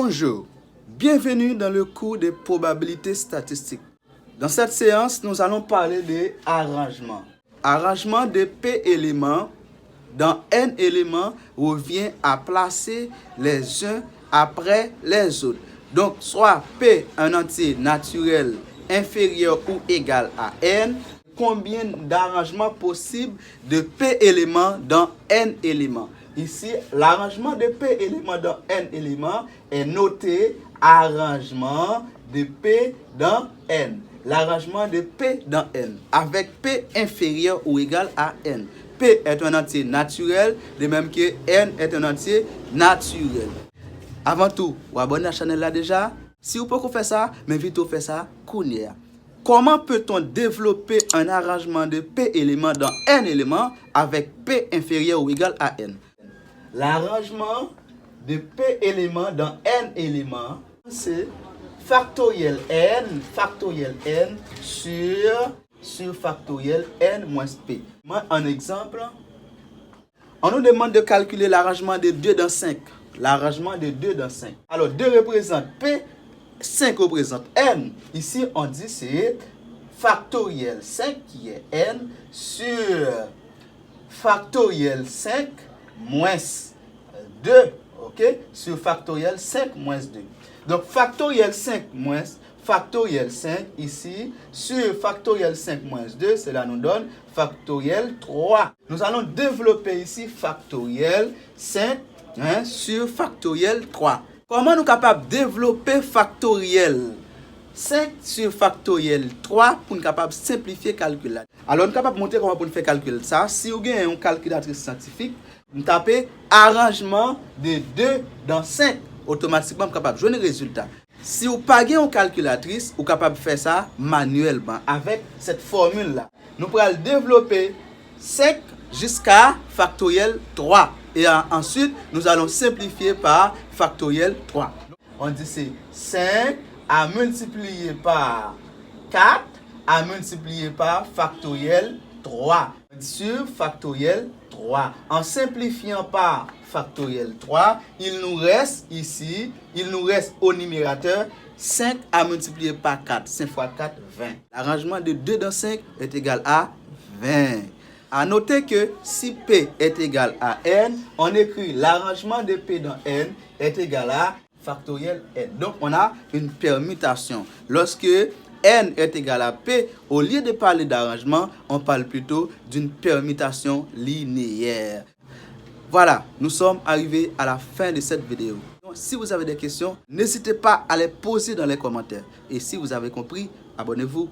Bonjour, bienvenue dans le cours de probabilité statistique. Dans cette séance, nous allons parler de arrangement. Arrangement de P éléments dans N éléments revient à placer les uns après les autres. Donc, soit P un entier naturel inférieur ou égal à N, combien d'arrangements possibles de P éléments dans N éléments. Ici, l'arrangement de P éléments dans N éléments est noté arrangement de P dans N. L'arrangement de P dans N avec P inférieur ou égal à N. P est un entier naturel, de même que N est un entier naturel. Avant tout, vous abonnez à la chaîne là déjà. Si vous pouvez faire ça, mais vite vous faire ça, Kounia. Comment peut-on développer un arrangement de P éléments dans N éléments avec P inférieur ou égal à N? L'arrangement de P éléments dans N éléments, c'est factoriel N sur factoriel N moins P. Un exemple, on nous demande de calculer l'arrangement de 2 dans 5. L'arrangement de 2 dans 5. Alors, 2 représente P, 5 représente N. Ici, on dit c'est factoriel 5 qui est N sur factoriel 5 moins 2. Ok? Sur factoriel 5 moins 2. Donc, factoriel 5 moins factoriel 5 ici sur factoriel 5 moins 2, cela nous donne factoriel 3. Nous allons développer ici factoriel 5 sur factoriel 3. Comment nous sommes capables de développer factoriel 5 sur factoriel 3 pour nous capables de simplifier le calcul? Alors, nous sommes capables de montrer comment on fait calcul ça. Si vous avez une calculatrice scientifique, vous tapez arrangement de 2 dans 5. Automatiquement, vous êtes capable de jouer le résultat. Si vous n'avez pas une calculatrice, vous êtes capable de faire ça manuellement avec cette formule-là. Nous pourrons développer 5 jusqu'à factoriel 3. Et ensuite, nous allons simplifier par factoriel 3. On dit c'est 5 à multiplier par 4 à multiplier par factoriel 3 sur factoriel 3. En simplifiant par factoriel 3, il nous reste ici, au numérateur 5 à multiplier par 4. 5 fois 4, 20. L'arrangement de 2 dans 5 est égal à 20. À noter que si P est égal à N, on écrit l'arrangement de P dans N est égal à factoriel N. Donc, on a une permutation. Lorsque N est égal à P, au lieu de parler d'arrangement, on parle plutôt d'une permutation linéaire. Voilà, nous sommes arrivés à la fin de cette vidéo. Donc, si vous avez des questions, n'hésitez pas à les poser dans les commentaires. Et si vous avez compris, abonnez-vous.